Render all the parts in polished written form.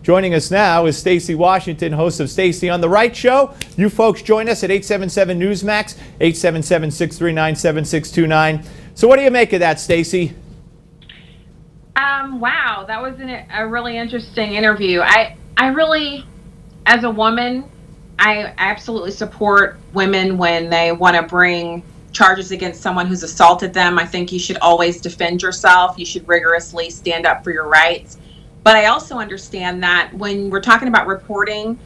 Joining us now is Stacy Washington, host of Stacy on the Right Show. You folks join us at 877 Newsmax, 877-639-7629. So what do you make of that, Stacy? Wow, that was a really interesting interview. I really, as a woman, I absolutely support women when they want to bring charges against someone who's assaulted them. I think you should always defend yourself. You should rigorously stand up for your rights. But I also understand that when we're talking about reporting,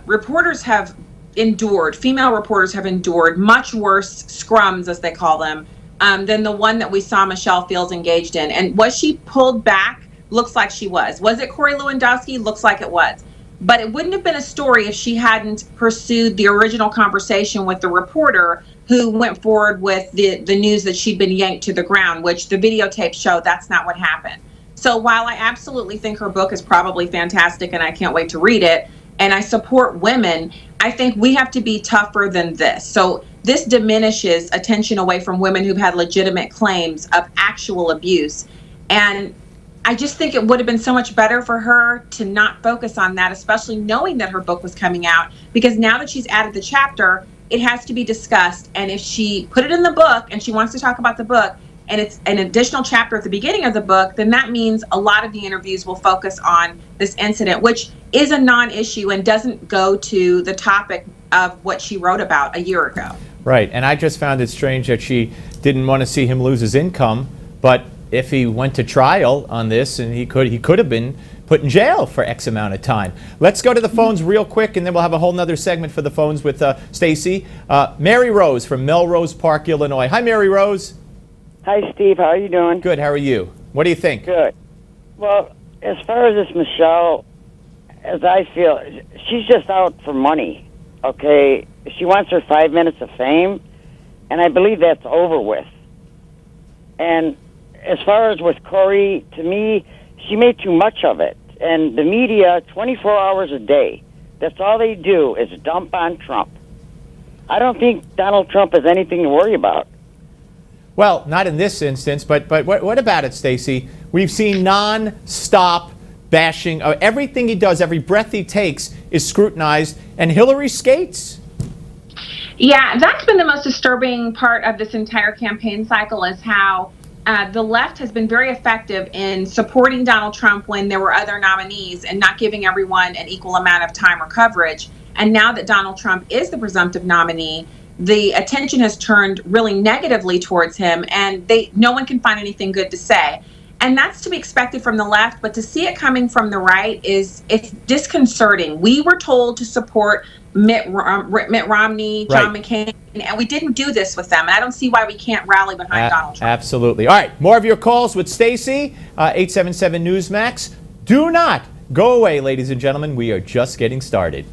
reporters have endured, female reporters have endured much worse scrums, as they call them, than the one that we saw Michelle Fields engaged in. And was she pulled back? Looks like she was. Was it Corey Lewandowski? Looks like it was. But it wouldn't have been a story if she hadn't pursued the original conversation with the reporter who went forward with the news that she'd been yanked to the ground, which the videotape showed that's not what happened. So while I absolutely think her book is probably fantastic and I can't wait to read it, and I support women, I think we have to be tougher than this. So this diminishes attention away from women who've had legitimate claims of actual abuse. And I just think it would have been so much better for her to not focus on that, especially knowing that her book was coming out, because now that she's added the chapter, it has to be discussed. And if she put it in the book and she wants to talk about the book and it's an additional chapter at the beginning of the book, then that means a lot of the interviews will focus on this incident, which is a non-issue and doesn't go to the topic of what she wrote about a year ago. Right, and I just found it strange that she didn't want to see him lose his income, but if he went to trial on this, and he could have been put in jail for X amount of time. Let's go to the phones real quick, and then we'll have a whole nother segment for the phones with Stacy. Mary Rose from Melrose Park, Illinois. Hi, Mary Rose. Hi, Steve. How are you doing? Good. How are you? What do you think? Good. Well, as far as this Michelle, as I feel, she's just out for money, okay? She wants her 5 minutes of fame, and I believe that's over with. And as far as with Corey, to me, she made too much of it. And the media, 24 hours a day, that's all they do is dump on Trump. I don't think Donald Trump has anything to worry about. Well, not in this instance, but what about it, Stacy? We've seen non-stop bashing. Everything he does, every breath he takes is scrutinized, and Hillary skates. Yeah, that's been the most disturbing part of this entire campaign cycle, is how the left has been very effective in supporting Donald Trump when there were other nominees and not giving everyone an equal amount of time or coverage. And now that Donald Trump is the presumptive nominee, the attention has turned really negatively towards him, and no one can find anything good to say. And that's to be expected from the left, but to see it coming from the right it's disconcerting. We were told to support Mitt Romney, John McCain, and we didn't do this with them. And I don't see why we can't rally behind Donald Trump. Absolutely. All right, more of your calls with Stacy, 877 Newsmax. Do not go away, ladies and gentlemen. We are just getting started.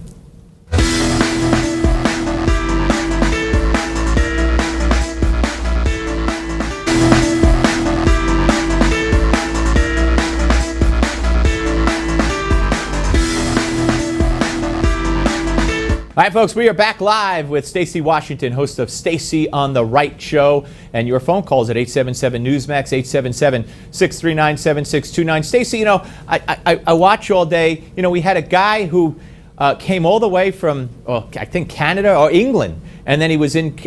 All right, folks, we are back live with Stacy Washington, host of Stacy on the Right Show. And your phone calls at 877 Newsmax, 877-639-7629. Stacy, you know, I watch all day. You know, we had a guy who came all the way from, I think, Canada or England. And then he was in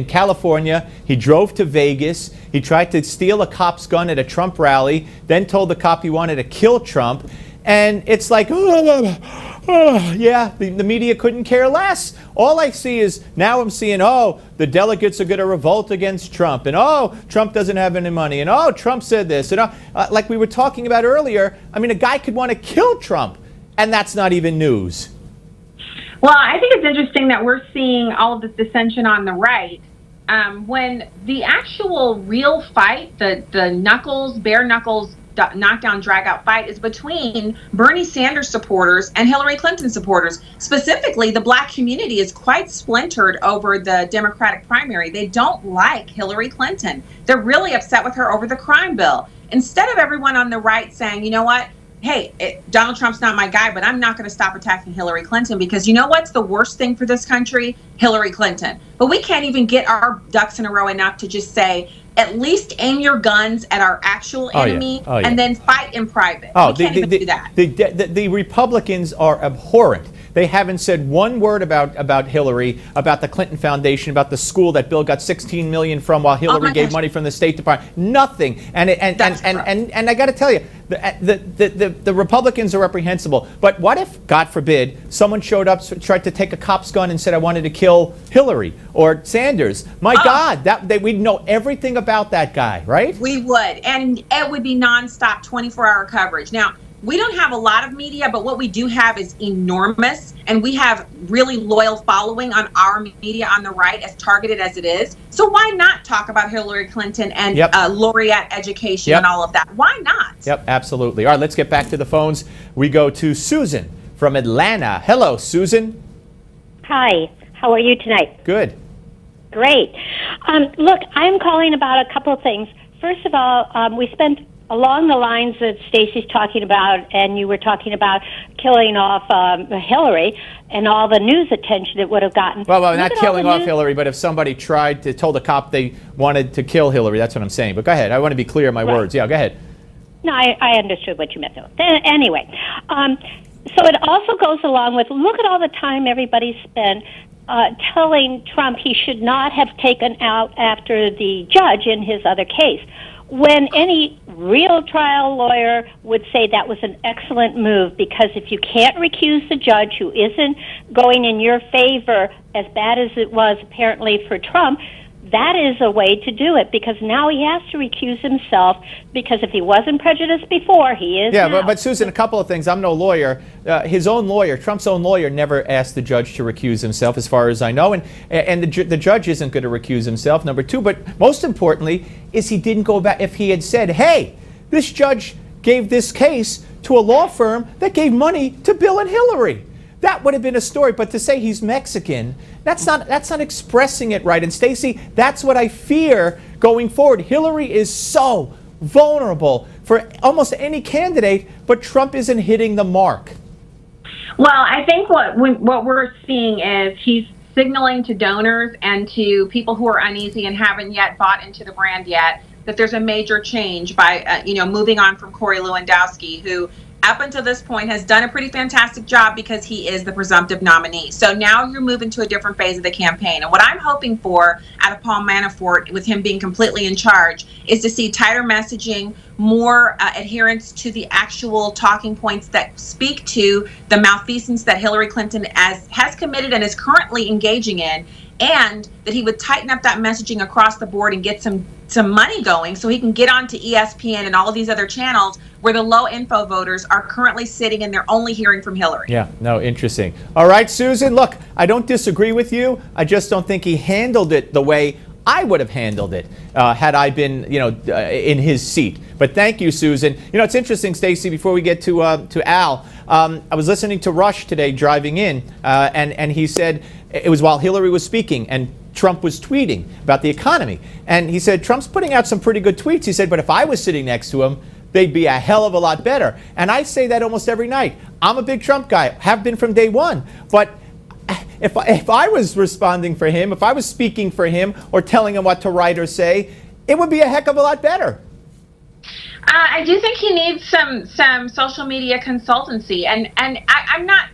California. He drove to Vegas. He tried to steal a cop's gun at a Trump rally, then told the cop he wanted to kill Trump. And it's like, yeah, the media couldn't care less. All I see is, now I'm seeing, the delegates are going to revolt against Trump. And, Trump doesn't have any money. And, Trump said this. And, like we were talking about earlier, I mean, a guy could want to kill Trump. And that's not even news. Well, I think it's interesting that we're seeing all of this dissension on the right. When the actual real fight, the bare knuckles, knockdown, drag-out fight is between Bernie Sanders supporters and Hillary Clinton supporters. Specifically, the black community is quite splintered over the Democratic primary. They don't like Hillary Clinton. They're really upset with her over the crime bill. Instead of everyone on the right saying, you know what, hey, Donald Trump's not my guy, but I'm not going to stop attacking Hillary Clinton, because you know what's the worst thing for this country? Hillary Clinton. But we can't even get our ducks in a row enough to just say, at least aim your guns at our actual enemy and then fight in private. We can't even do that. The Republicans are abhorrent. They haven't said one word about Hillary, about the Clinton Foundation, about the school that Bill got $16 million from while Hillary gave money from the State Department. Nothing. And I got to tell you, the Republicans are reprehensible. But what if, God forbid, someone showed up, tried to take a cop's gun and said, I wanted to kill Hillary or Sanders? My God, we'd know everything about that guy, right? We would. And it would be nonstop 24-hour coverage. Now, we don't have a lot of media, but what we do have is enormous, and we have really loyal following on our media on the right, as targeted as it is. So why not talk about Hillary Clinton and laureate education and all of that? Why not? Yep, absolutely. All right, let's get back to the phones. We go to Susan from Atlanta. Hello, Susan. Hi. How are you tonight? Good. Great. Look, I'm calling about a couple of things. First of all, we spent along the lines that Stacy's talking about, and you were talking about killing off Hillary and all the news attention it would have gotten. Well, not killing off Hillary, but if somebody told a cop they wanted to kill Hillary, that's what I'm saying. But go ahead. I want to be clear in my words. Yeah, go ahead. No, I understood what you meant. Anyway, so it also goes along with, look at all the time everybody spent telling Trump he should not have taken out after the judge in his other case, when any real trial lawyer would say that was an excellent move, because if you can't recuse the judge who isn't going in your favor, as bad as it was apparently for Trump, that is a way to do it, because now he has to recuse himself, because if he wasn't prejudiced before, he is now. But Susan, a couple of things. I'm no lawyer. His own lawyer, Trump's own lawyer, never asked the judge to recuse himself, as far as I know, and the judge isn't going to recuse himself, number two. But most importantly is he didn't go back. If he had said, hey, this judge gave this case to a law firm that gave money to Bill and Hillary, that would have been a story. But to say he's Mexican, that's not expressing it right. And Stacy, that's what I fear going forward. Hillary is so vulnerable for almost any candidate, but Trump isn't hitting the mark. Well, I think what we're seeing is he's signaling to donors and to people who are uneasy and haven't yet bought into the brand yet that there's a major change by moving on from Corey Lewandowski, who up until this point has done a pretty fantastic job because he is the presumptive nominee. So now you're moving to a different phase of the campaign. And what I'm hoping for out of Paul Manafort, with him being completely in charge, is to see tighter messaging, more adherence to the actual talking points that speak to the malfeasance that Hillary Clinton has committed and is currently engaging in, and that he would tighten up that messaging across the board and get some money going so he can get onto ESPN and all of these other channels where the low info voters are currently sitting and they're only hearing from Hillary. Yeah, no, interesting. All right, Susan, look, I don't disagree with you. I just don't think he handled it the way I would have handled it had I been, in his seat. But thank you, Susan. It's interesting, Stacy, before we get to Al, I was listening to Rush today driving in, and he said it was while Hillary was speaking, and Trump was tweeting about the economy. And he said, Trump's putting out some pretty good tweets. He said, but if I was sitting next to him, they'd be a hell of a lot better. And I say that almost every night. I'm a big Trump guy, have been from day one. But if I was responding for him, if I was speaking for him or telling him what to write or say, it would be a heck of a lot better. I do think he needs some social media consultancy. And I'm not...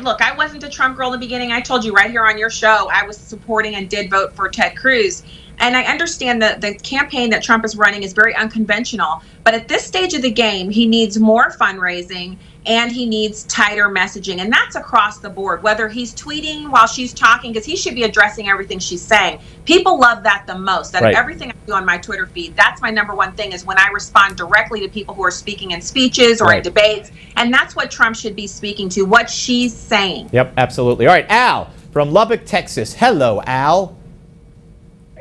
Look, I wasn't a Trump girl in the beginning. I told you right here on your show, I was supporting and did vote for Ted Cruz. And I understand that the campaign that Trump is running is very unconventional. But at this stage of the game, he needs more fundraising and he needs tighter messaging. And that's across the board, whether he's tweeting while she's talking, because he should be addressing everything she's saying. People love that the most. Out of everything I do on my Twitter feed, that's my number one thing, is when I respond directly to people who are speaking in speeches or in debates. And that's what Trump should be speaking to, what she's saying. Yep, absolutely. All right, Al from Lubbock, Texas. Hello, Al.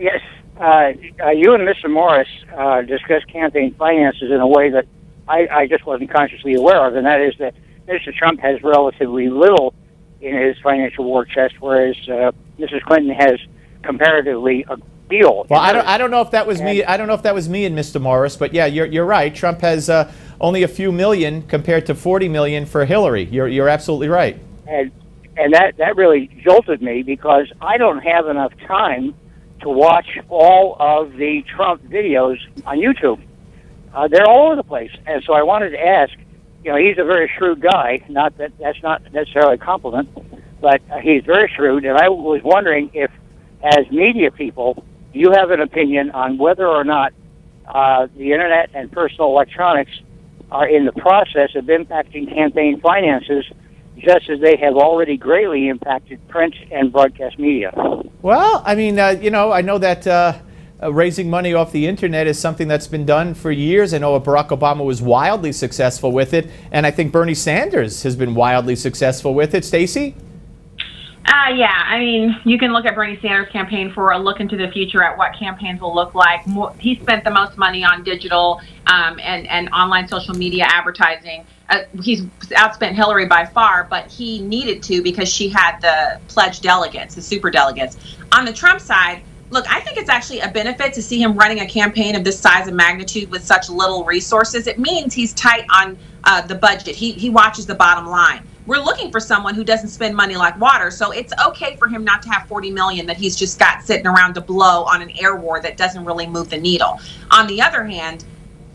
Yes, you and Mr. Morris discussed campaign finances in a way that I just wasn't consciously aware of, and that is that Mr. Trump has relatively little in his financial war chest, whereas Mrs. Clinton has comparatively a deal. Well, I don't know if that was me. I don't know if that was me and Mr. Morris, but yeah, you're right. Trump has only a few million compared to 40 million for Hillary. You're absolutely right. And that really jolted me, because I don't have enough time to watch all of the Trump videos on YouTube. They're all over the place. And so I wanted to ask, he's a very shrewd guy. Not that that's not necessarily a compliment, but he's very shrewd. And I was wondering if, as media people, you have an opinion on whether or not the Internet and personal electronics are in the process of impacting campaign finances, just as they have already greatly impacted print and broadcast media. Well, I mean, I know that raising money off the internet is something that's been done for years. I know Barack Obama was wildly successful with it, and I think Bernie Sanders has been wildly successful with it. Stacy? Yeah, I mean, you can look at Bernie Sanders' campaign for a look into the future at what campaigns will look like. He spent the most money on digital and online social media advertising. He's outspent Hillary by far, but he needed to because she had the pledged delegates, the super delegates. On the Trump side, look, I think it's actually a benefit to see him running a campaign of this size and magnitude with such little resources. It means he's tight on the budget. He watches the bottom line. We're looking for someone who doesn't spend money like water, so it's okay for him not to have $40 million that he's just got sitting around to blow on an air war that doesn't really move the needle. On the other hand,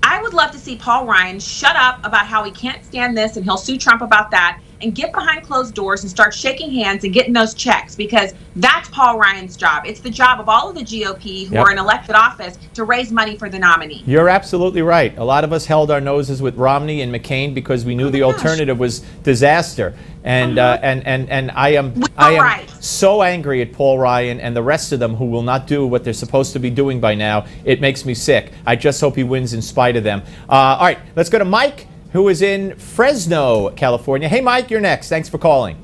I would love to see Paul Ryan shut up about how he can't stand this and he'll sue Trump about that, and get behind closed doors and start shaking hands and getting those checks, because that's Paul Ryan's job. It's the job of all of the GOP who are in elected office to raise money for the nominee. You're absolutely right. A lot of us held our noses with Romney and McCain because we knew the alternative was disaster. And I am so angry at Paul Ryan and the rest of them who will not do what they're supposed to be doing by now. It makes me sick. I just hope he wins in spite of them. All right, let's go to Mike, who is in Fresno, California. Hey, Mike, you're next. Thanks for calling.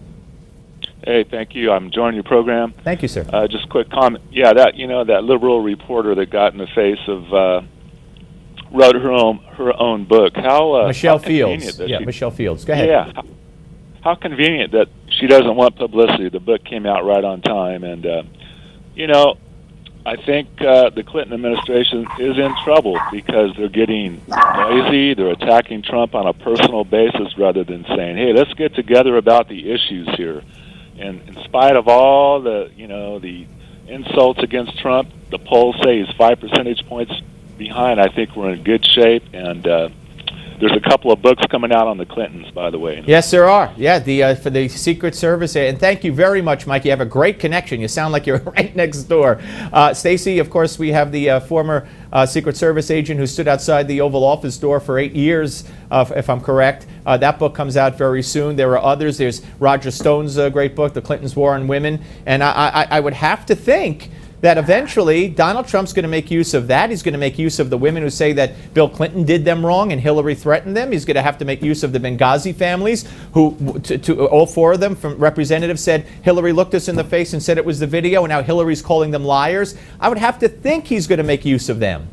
Hey, thank you. I'm enjoying your program. Thank you, sir. Just a quick comment. Yeah, that liberal reporter that got in the face of wrote her own book. Michelle how Fields. Yeah, Michelle Fields. Go ahead. Yeah. How convenient that she doesn't want publicity. The book came out right on time, and I think the Clinton administration is in trouble because they're getting noisy. They're attacking Trump on a personal basis rather than saying, "Hey, let's get together about the issues here." And in spite of all the insults against Trump, the polls say he's 5 percentage points behind. I think we're in good shape, and there's a couple of books coming out on the Clintons, by the way. Yes, there are. Yeah, for the Secret Service. And thank you very much, Mike. You have a great connection. You sound like you're right next door. Stacy, of course, we have the former Secret Service agent who stood outside the Oval Office door for 8 years, if I'm correct. That book comes out very soon. There are others. There's Roger Stone's great book, The Clintons' War on Women. And I would have to think that eventually Donald Trump's going to make use of that. He's going to make use of the women who say that Bill Clinton did them wrong and Hillary threatened them. He's going to have to make use of the Benghazi families, who all four of them from representatives said Hillary looked us in the face and said it was the video, and now Hillary's calling them liars. I would have to think he's going to make use of them.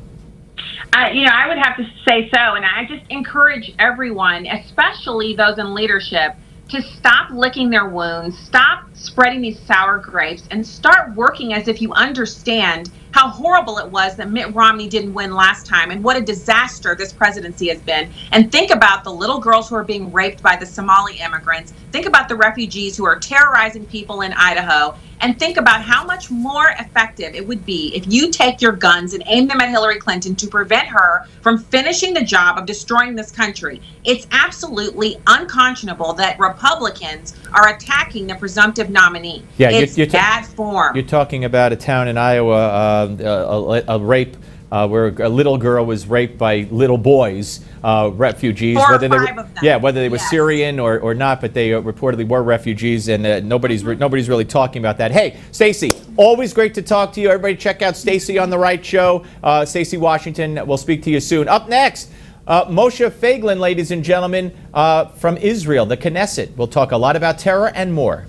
I would have to say so, and I just encourage everyone, especially those in leadership, to stop licking their wounds, stop spreading these sour grapes, and start working as if you understand how horrible it was that Mitt Romney didn't win last time and what a disaster this presidency has been. And think about the little girls who are being raped by the Somali immigrants. Think about the refugees who are terrorizing people in Idaho. And think about how much more effective it would be if you take your guns and aim them at Hillary Clinton to prevent her from finishing the job of destroying this country. It's absolutely unconscionable that Republicans are attacking the presumptive nominee. Yeah, it's bad form. You're talking about a town in Iowa, a rape where a little girl was raped by little boys, refugees. Four or five of them. Yeah, whether they were Syrian or not, but they reportedly were refugees, and nobody's really talking about that. Hey, Stacy, always great to talk to you. Everybody check out Stacy on the Right Show. Stacy Washington, we'll speak to you soon. Up next, Moshe Feiglin, ladies and gentlemen, from Israel, the Knesset. We'll talk a lot about terror and more.